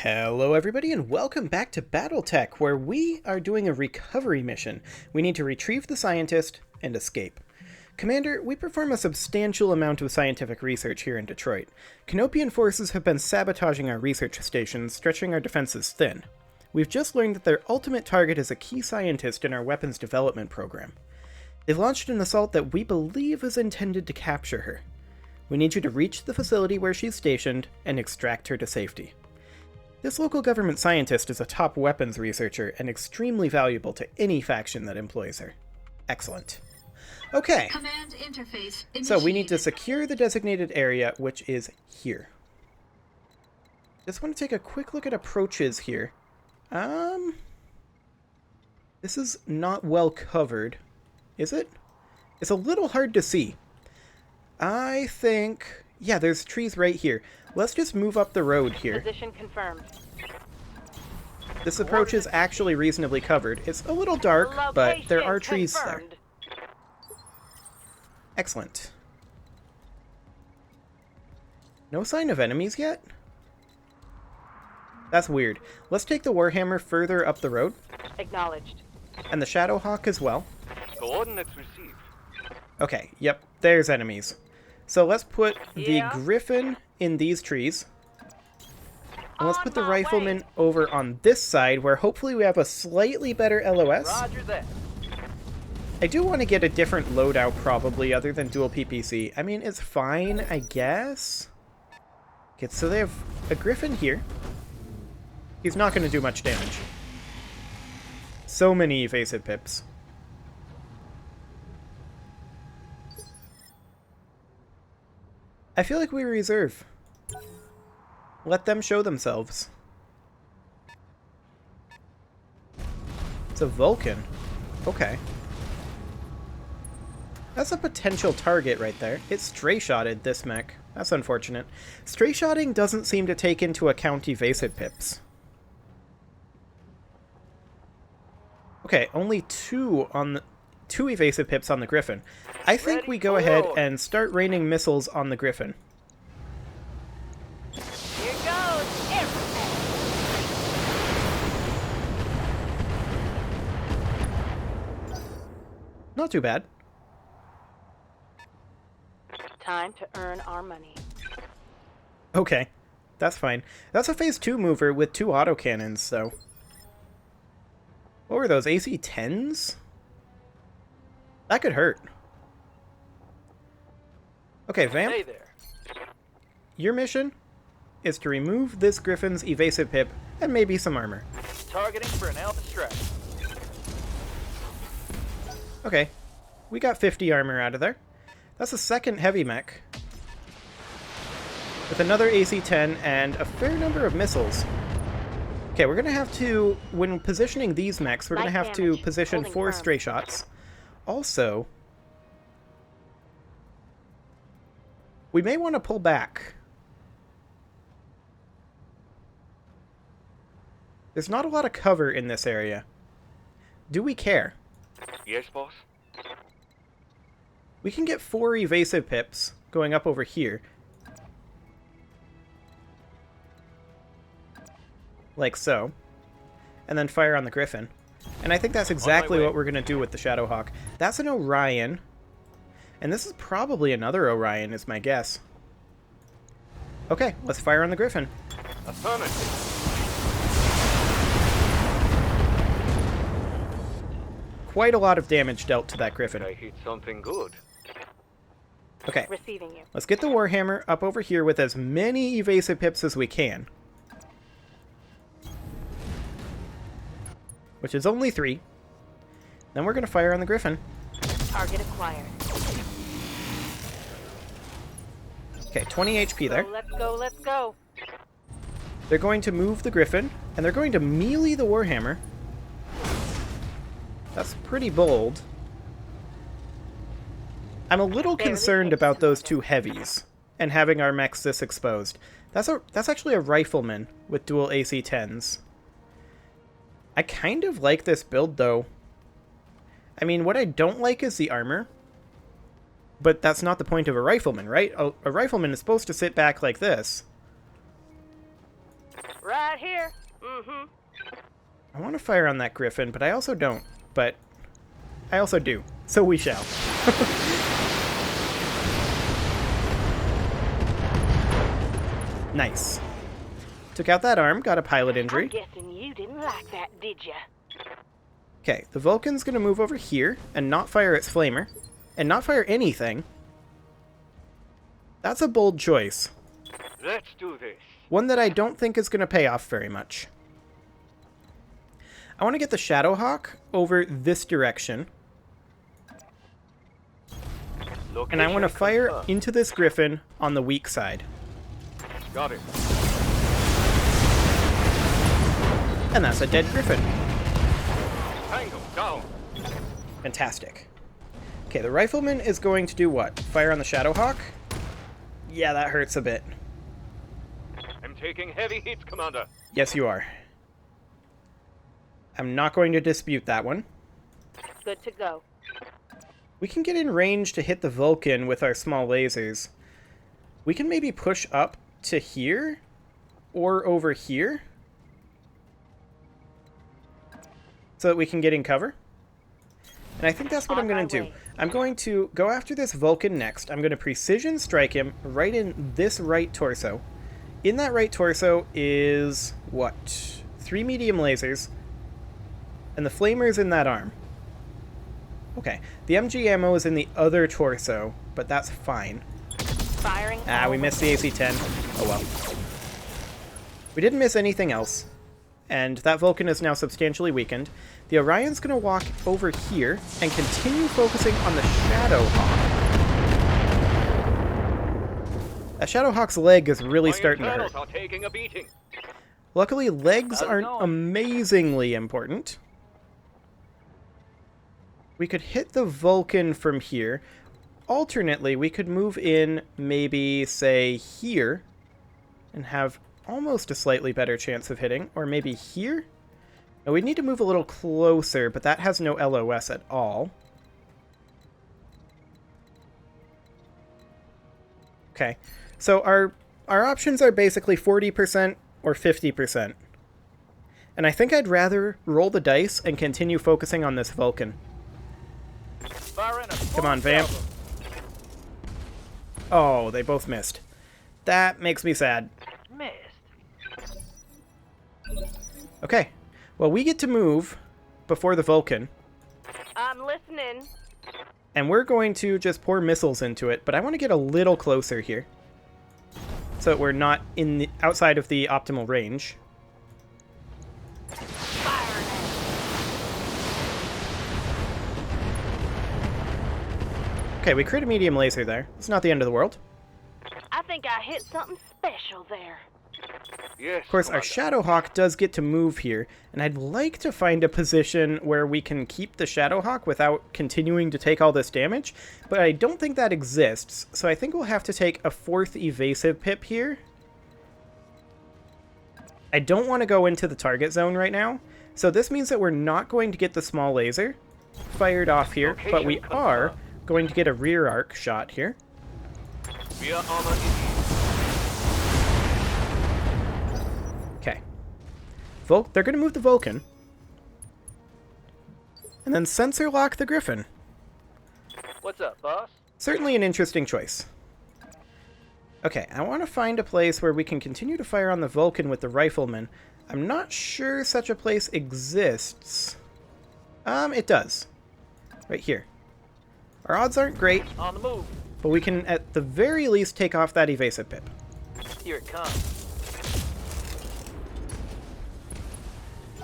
Hello everybody and welcome back to BattleTech, where we are doing a recovery mission. We need to retrieve the scientist and escape. Commander, we perform a substantial amount of scientific research here in Detroit. Canopian forces have been sabotaging our research stations, stretching our defenses thin. We've just learned that their ultimate target is a key scientist in our weapons development program. They've launched an assault that we believe is intended to capture her. We need you to reach the facility where she's stationed and extract her to safety. This local government scientist is a top weapons researcher and extremely valuable to any faction that employs her. Excellent. Okay, Command interface so we need to initiated. secure the designated area, which is here. Just want to take a quick look at approaches here. This is not well covered, is it? It's a little hard to see. I think, yeah, there's trees right here. Let's just move up the road here. Position confirmed. This approach is actually reasonably covered. It's a little dark, but there are Location trees there. confirmed. Excellent. No sign of enemies yet? That's weird. Let's take the Warhammer further up the road, Acknowledged. and the Shadowhawk as well. Coordinates received. Okay, yep, there's enemies. So let's put the Yeah. Griffin in these trees. And let's On put the my Rifleman way. over on this side, where hopefully we have a slightly better LOS. Roger that. I do want to get a different loadout, probably, other than dual PPC. I mean, it's fine, I guess. Okay, so they have a Griffin here. He's not going to do much damage. So many evasive pips. I feel like we reserve. Let them show themselves. It's a Vulcan. Okay. That's a potential target right there. It stray-shotted this mech. That's unfortunate. Stray-shotting doesn't seem to take into account evasive pips. Okay, only two evasive pips on the Griffin. I think Ready we go for ahead war. and start raining missiles on the Griffin. Here goes everything. Not too bad. Time to earn our money. Okay, that's fine. That's a phase 2 mover with 2 autocannons, though. What were those, AC-10s? That could hurt. Okay, Vamp, Hey there. your mission is to remove this Griffin's evasive pip and maybe some armor. Targeting for an alpha strike. Okay, we got 50 armor out of there. That's a second heavy mech. With another AC-10 and a fair number of missiles. Okay, we're going to have to, when positioning these mechs, we're going to Light have to damage. position Holding 4 firm. stray shots. Also, we may want to pull back. There's not a lot of cover in this area. Do we care? Yes, boss. We can get 4 evasive pips going up over here. Like so. And then fire on the Griffin. And I think that's exactly way. what we're going to do with the Shadowhawk. That's an Orion. And this is probably another Orion, is my guess. Okay, let's fire on the Griffin. Affirmative. Quite a lot of damage dealt to that Griffin. I hit something good. Okay, Receiving you. let's get the Warhammer up over here with as many evasive pips as we can. Which is only 3. Then we're going to fire on the Griffin. Target acquired. Okay, 20 HP there. So let's go, let's go. They're going to move the Griffin, and they're going to melee the Warhammer. That's pretty bold. I'm a little Barely concerned hit about those something. 2 heavies, and having our mechs this exposed. That's actually a Rifleman with dual AC-10s. I kind of like this build, though. I mean, what I don't like is the armor. But that's not the point of a Rifleman, right? A Rifleman is supposed to sit back like this. Right here. Mm-hmm. I want to fire on that Griffin, but I also don't. But I also do. So we shall. Nice. Took out that arm, got a pilot injury. I'm guessing you didn't like that, did ya? Okay, the Vulcan's going to move over here and not fire its flamer. And not fire anything. That's a bold choice. Let's do this. One that I don't think is going to pay off very much. I want to get the Shadowhawk over this direction. And I want to fire into this Griffin on the weak side. Got it. And that's a dead Griffin. Tango down. Fantastic. Okay, the Rifleman is going to do what? Fire on the Shadowhawk? Yeah, that hurts a bit. I'm taking heavy hits, Commander. Yes, you are. I'm not going to dispute that one. Good to go. We can get in range to hit the Vulcan with our small lasers. We can maybe push up to here or over here so that we can get in cover. And I think that's what I'm going to do. I'm going to go after this Vulcan next. I'm going to precision strike him right in this right torso. In that right torso is, what, 3 medium lasers. And the flamer's in that arm. Okay, the MG ammo is in the other torso, but that's fine. Firing. Ah, we missed the AC-10. Oh well. We didn't miss anything else. And that Vulcan is now substantially weakened. The Orion's going to walk over here and continue focusing on the Shadowhawk. That Shadowhawk's leg is really starting to hurt. Are taking a beating. Luckily, legs aren't amazingly important. We could hit the Vulcan from here. Alternately, we could move in maybe, say, here and have almost a slightly better chance of hitting. Or maybe here? No, we'd need to move a little closer, but that has no LOS at all. Okay, so our options are basically 40% or 50%. And I think I'd rather roll the dice and continue focusing on this Vulcan. Come on, Vamp. Oh, they both missed. That makes me sad. Missed. Okay, well, we get to move before the Vulcan. I'm listening. And we're going to just pour missiles into it, but I want to get a little closer here. So that we're not in the, outside of the optimal range. Okay, we crit a medium laser there. It's not the end of the world. I think I hit something special there. Yes, Of course, our Shadowhawk does get to move here, and I'd like to find a position where we can keep the Shadowhawk without continuing to take all this damage, but I don't think that exists, so I think we'll have to take a 4th evasive pip here. I don't want to go into the target zone right now, so this means that we're not going to get the small laser fired off here, but we are going to get a rear arc shot here. Via armor in. Okay. They're going to move the Vulcan. And then sensor lock the Griffin. What's up, boss? Certainly an interesting choice. Okay, I want to find a place where we can continue to fire on the Vulcan with the Rifleman. I'm not sure such a place exists. It does. Right here. Our odds aren't great, On the move. but we can at the very least take off that evasive pip. Here it comes.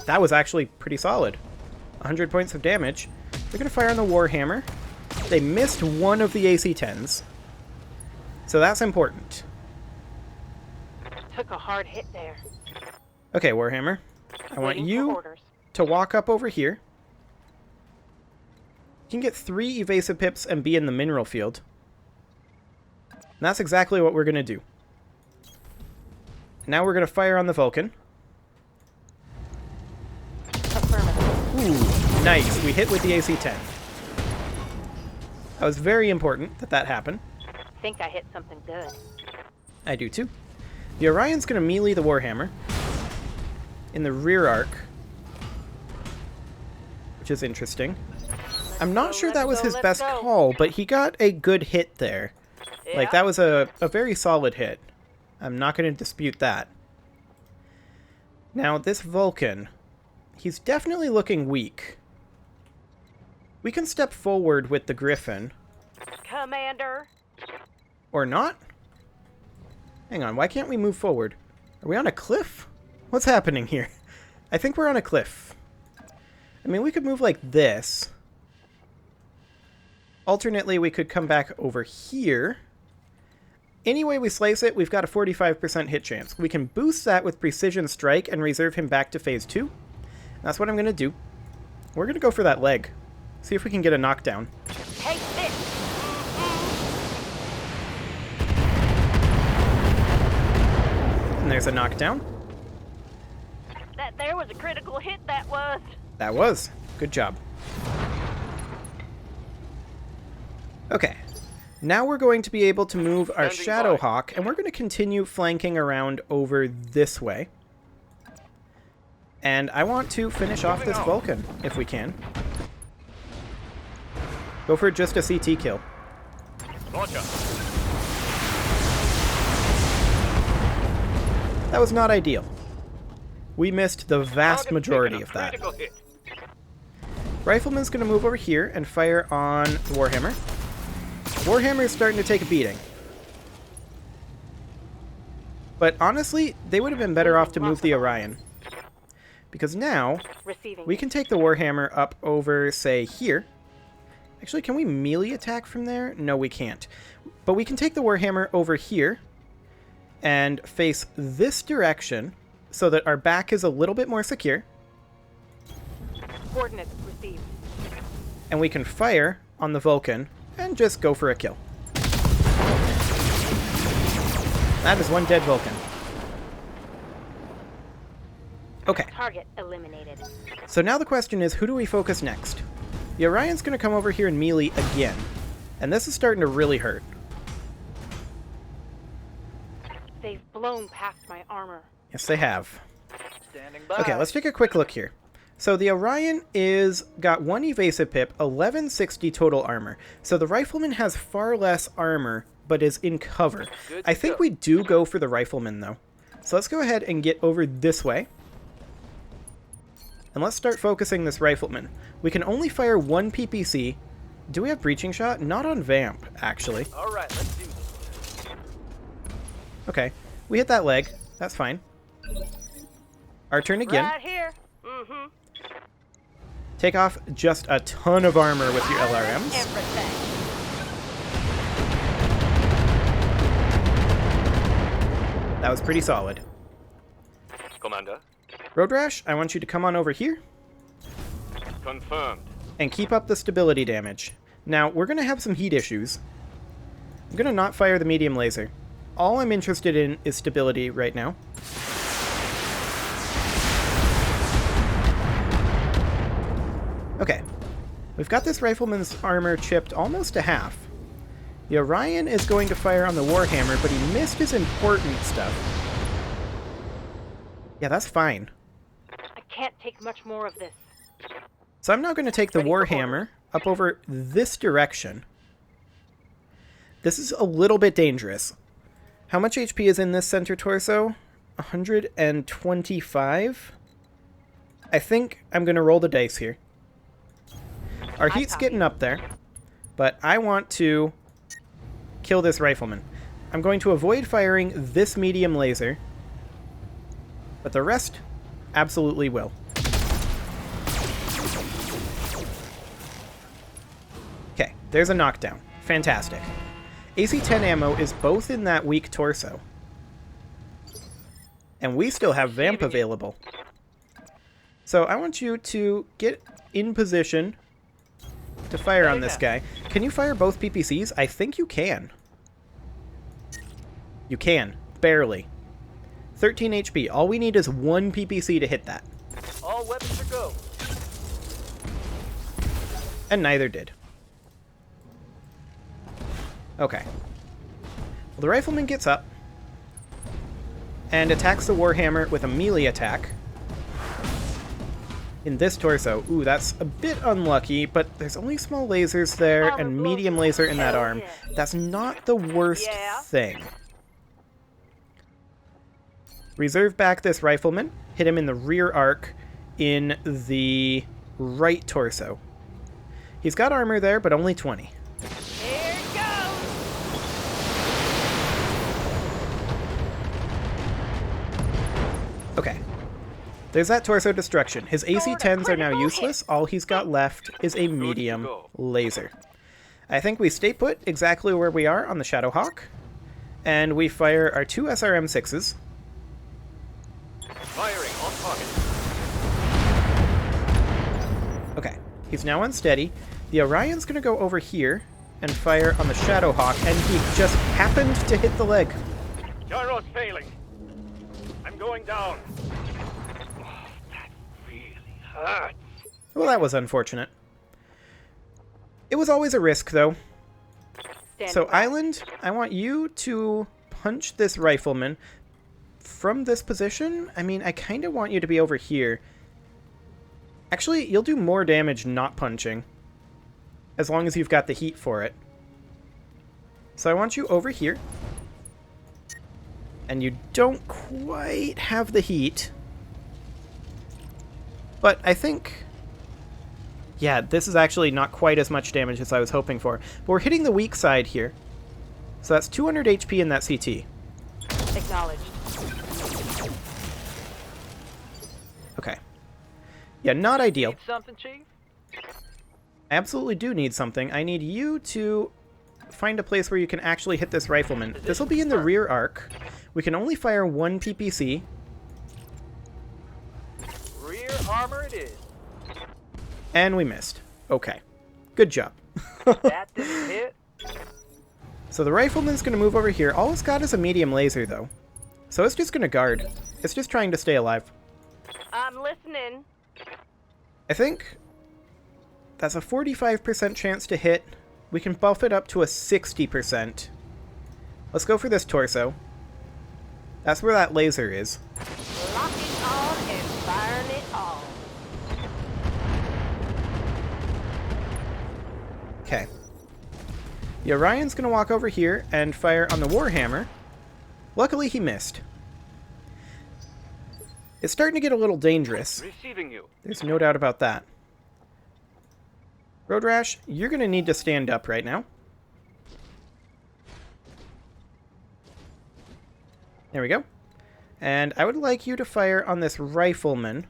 That was actually pretty solid. 100 points of damage. They're going to fire on the Warhammer. They missed one of the AC-10s. So that's important. Took a hard hit there. Okay, Warhammer. I want Waiting for you orders. to walk up over here. You can get 3 evasive pips and be in the mineral field. And that's exactly what we're going to do. Now we're going to fire on the Vulcan. Affirmative. Ooh, nice. We hit with the AC-10. That was very important that that happened. Think I hit something good. I do too. The Orion's going to melee the Warhammer. in the rear arc, which is interesting. I'm not sure that was his best call, but he got a good hit there. Like, that was a very solid hit. I'm not going to dispute that. Now, this Vulcan, he's definitely looking weak. We can step forward with the Griffin. Commander. Or not? Hang on, why can't we move forward? Are we on a cliff? What's happening here? I think we're on a cliff. I mean, we could move like this. Alternately, we could come back over here. Any way we slice it, we've got a 45% hit chance. We can boost that with Precision Strike and reserve him back to Phase 2. That's what I'm going to do. We're going to go for that leg. See if we can get a knockdown. Take this. And there's a knockdown. That there was a critical hit, that was. That was. Good job. Okay. Now we're going to be able to move our Shadowhawk, and we're going to continue flanking around over this way. And I want to finish off this Vulcan, if we can. Go for just a CT kill. That was not ideal. We missed the vast majority of that. Rifleman's going to move over here and fire on the Warhammer. Warhammer is starting to take a beating. But honestly, they would have been better off to move the Orion. Because now, we can take the Warhammer up over, say, here. Actually, can we melee attack from there? No, we can't. But we can take the Warhammer over here and face this direction so that our back is a little bit more secure. Coordinates received. And we can fire on the Vulcan and just go for a kill. That is one dead Vulcan. Okay. Target eliminated. So now the question is, who do we focus next? The Orion's going to come over here and melee again. And this is starting to really hurt. They've blown past my armor. Yes, they have. Standing by. Okay, let's take a quick look here. So the Orion is got 1 evasive pip, 1160 total armor. So the Rifleman has far less armor, but is in cover. I think we do go for the Rifleman, though. So let's go ahead and get over this way. And let's start focusing this Rifleman. We can only fire 1 PPC. Do we have Breaching Shot? Not on Vamp, actually. All right, let's do this. Okay, we hit that leg. That's fine. Our turn again. Right here. Mm-hmm. Take off just a ton of armor with your LRMs. Everything. That was pretty solid. Commander. Road Rash, I want you to come on over here Confirmed. and keep up the stability damage. Now, we're going to have some heat issues. I'm going to not fire the medium laser. All I'm interested in is stability right now. Okay. We've got this Rifleman's armor chipped almost to half. The Orion is going to fire on the Warhammer, but he missed his important stuff. Yeah, that's fine. I can't take much more of this. So I'm now going to take the Warhammer up over this direction. This is a little bit dangerous. How much HP is in this center torso? 125? I think I'm going to roll the dice here. Our heat's getting up there, but I want to kill this Rifleman. I'm going to avoid firing this medium laser, but the rest absolutely will. Okay, there's a knockdown. Fantastic. AC-10 ammo is both in that weak torso. And we still have Vamp available. So I want you to get in position to fire on this guy. Can you fire both PPCs? I think you can. You can. Barely. 13 HP. All we need is 1 PPC to hit that. All weapons are go. And neither did. Okay. Well, the Rifleman gets up and attacks the Warhammer with a melee attack. in this torso. Ooh, that's a bit unlucky, but there's only small lasers there and medium laser in that arm. That's not the worst thing. Reserve back this rifleman. Hit him in the rear arc in the right torso. He's got armor there, but only 20. Here it goes! Okay. There's that torso destruction. His AC-10s are now useless. All he's got left is a medium laser. I think we stay put exactly where we are on the Shadowhawk, and we fire our 2 SRM-6s. Firing on target. Okay, he's now unsteady. The Orion's going to go over here and fire on the Shadowhawk, and he just happened to hit the leg. Gyro's failing. I'm going down. Oh, that really hurts. Well, that was unfortunate. It was always a risk, though. So, Island, I want you to punch this rifleman from this position. I mean, I kind of want you to be over here. Actually, you'll do more damage not punching, as long as you've got the heat for it. So I want you over here. And you don't quite have the heat. But I think... yeah, this is actually not quite as much damage as I was hoping for. But we're hitting the weak side here. So that's 200 HP in that CT. Acknowledged. Okay. Yeah, not ideal. Need something, Chief? I absolutely do need something. I need you to find a place where you can actually hit this rifleman. This will be in the rear arc. We can only fire 1 PPC. Rear armor it is. And we missed. Okay. Good job. That didn't hit. So the rifleman's going to move over here. All it's got is a medium laser, though. So it's just going to guard. It's just trying to stay alive. I'm listening. I think that's a 45% chance to hit. We can buff it up to a 60%. Let's go for this torso. That's where that laser is. Lock it on and firing it all. Okay. The Orion's going to walk over here and fire on the Warhammer. Luckily, he missed. It's starting to get a little dangerous. Receiving you. There's no doubt about that. Road Rash, you're going to need to stand up right now. There we go. And I would like you to fire on this rifleman.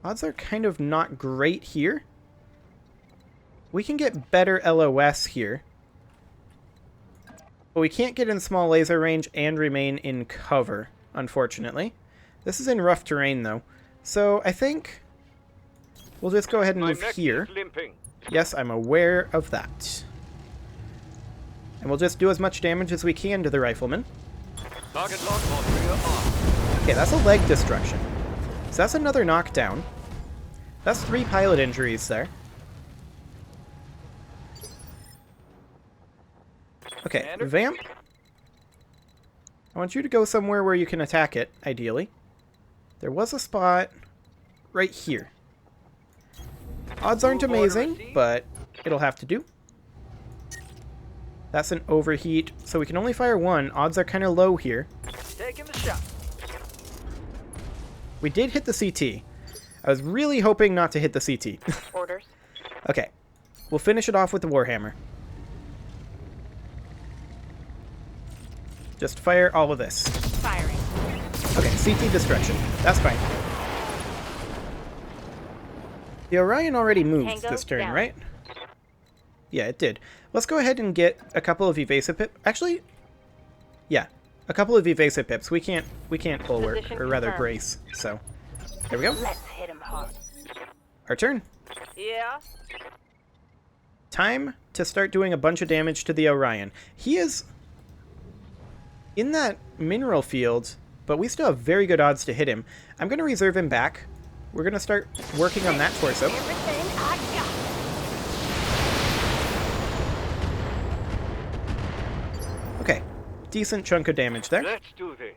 Odds are kind of not great here. We can get better LOS here. But we can't get in small laser range and remain in cover, unfortunately. This is in rough terrain, though. So I think we'll just go ahead and My move neck here. is limping. Yes, I'm aware of that. And we'll just do as much damage as we can to the rifleman. Target lock on rear arm. Okay, that's a leg destruction. So that's another knockdown. That's 3 pilot injuries there. Okay, Commander? Vamp. I want you to go somewhere where you can attack it, ideally. There was a spot right here. Odds aren't Move order amazing, received. but it'll have to do. That's an overheat, so we can only fire 1. Odds are kind of low here. Taking the shot. We did hit the CT. I was really hoping not to hit the CT. Orders. Okay, we'll finish it off with the Warhammer. Just fire all of this. Firing. Okay, CT destruction. That's fine. The Orion already moved Tango this turn, down. right? Yeah, it did. Let's go ahead and get a couple of evasive pips. Actually, yeah, a couple of evasive pips. We can't bulwark, Position or rather confirmed. brace. So, there we go. Let's hit him hard. Our turn. Yeah. Time to start doing a bunch of damage to the Orion. He is in that mineral field, but we still have very good odds to hit him. I'm going to reserve him back. We're going to start working on that torso. Everything I got. Okay, decent chunk of damage there. Let's do this.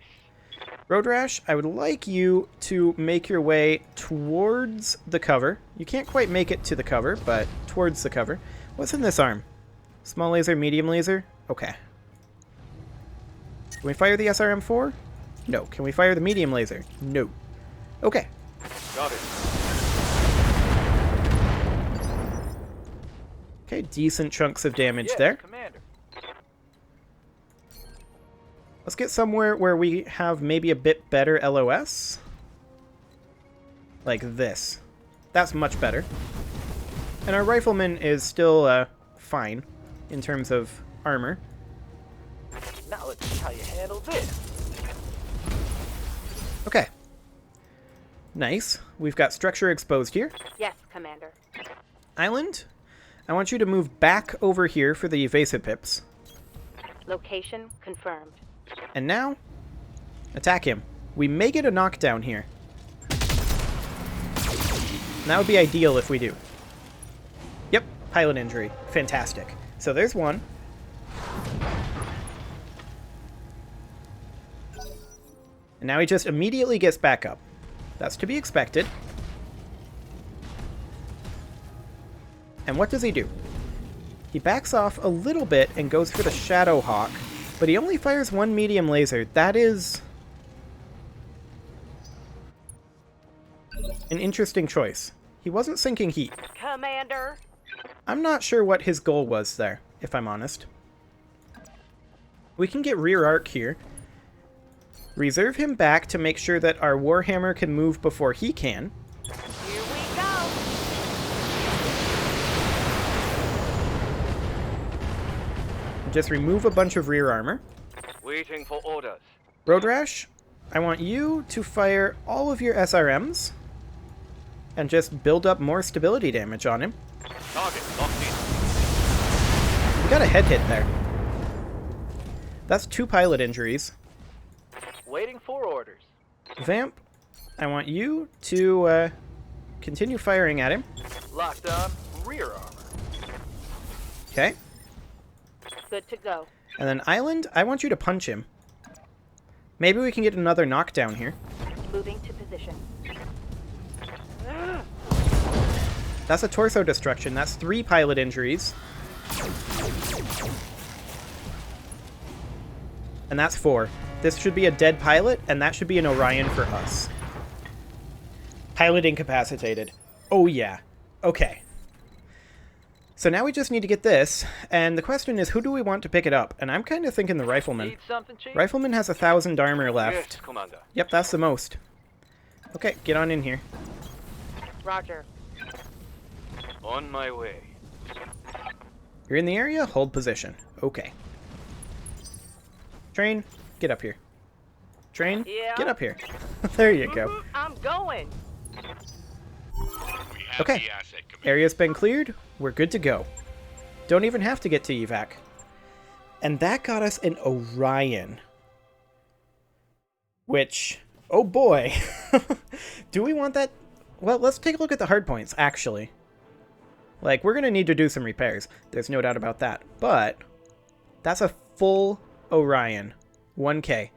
Road Rash, I would like you to make your way towards the cover. You can't quite make it to the cover, but towards the cover. What's in this arm? Small laser, medium laser? Okay. Can we fire the SRM-4? No. Can we fire the medium laser? No. Okay. Got it. Okay, decent chunks of damage Yes, there. Commander. Let's get somewhere where we have maybe a bit better LOS. Like this. That's much better. And our rifleman is still fine in terms of armor. Now let's see how you handle this. Okay. Nice. We've got structure exposed here. Yes, Commander. Island, I want you to move back over here for the evasive pips. Location confirmed. And now, attack him. We may get a knockdown here. And that would be ideal if we do. Yep, pilot injury. Fantastic. So there's one. And now he just immediately gets back up. That's to be expected. And what does he do? He backs off a little bit and goes for the Shadow Hawk, but he only fires one medium laser. That is an interesting choice. He wasn't sinking heat. Commander. I'm not sure what his goal was there, if I'm honest. We can get rear arc here. Reserve him back to make sure that our Warhammer can move before he can. Here we go. Just remove a bunch of rear armor. Waiting for orders. Road Rash, I want you to fire all of your SRMs and just build up more stability damage on him. Target locked in. We got a head hit there. That's 2 pilot injuries. Waiting for orders. Vamp, I want you to continue firing at him. Locked on. Rear armor. Okay. Good to go. And then Island, I want you to punch him. Maybe we can get another knockdown here. Moving to position. That's a torso destruction. That's 3 pilot injuries. And that's 4. This should be a dead pilot, and that should be an Orion for us. Pilot incapacitated. Oh yeah. Okay. So now we just need to get this, and the question is, who do we want to pick it up? And I'm kind of thinking the Rifleman. Need something, Chief? Rifleman has 1,000 armor left. Yes, Commander. Yep, that's the most. Okay, get on in here. Roger. On my way. You're in the area, hold position. Okay. Train, get up here. Train, Yeah. get up here. There you go. I'm going. Okay, area's been cleared. We're good to go. Don't even have to get to evac. And that got us an Orion. Which, oh boy. Do we want that? Well, let's take a look at the hard points, actually. Like, we're going to need to do some repairs. There's no doubt about that. But that's a full Orion. 1K.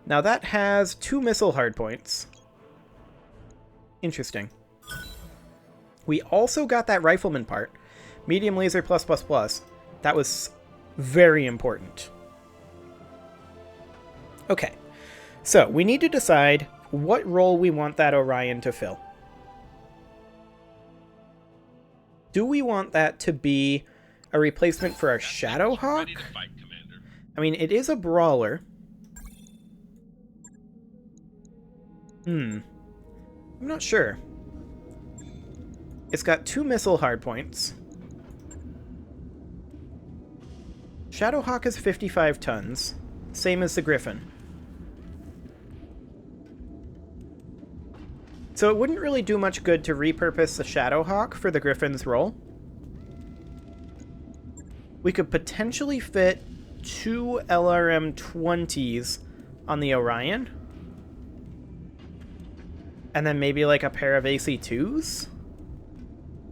Now that has 2 missile hardpoints. Interesting. We also got that rifleman part. Medium laser plus plus plus. That was very important. Okay. So, we need to decide what role we want that Orion to fill. Do we want that to be a replacement for our Shadow Hawk? I mean, it is a brawler. I'm not sure. It's got 2 missile hardpoints. Shadowhawk is 55 tons, same as the Griffin. So it wouldn't really do much good to repurpose the Shadowhawk for the Griffin's role. We could potentially fit 2 LRM-20s on the Orion. And then maybe like a pair of AC-2s?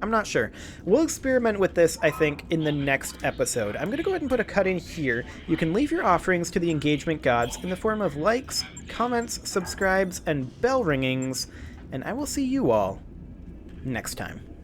I'm not sure. We'll experiment with this, I think, in the next episode. I'm going to go ahead and put a cut in here. You can leave your offerings to the engagement gods in the form of likes, comments, subscribes, and bell ringings, and I will see you all next time.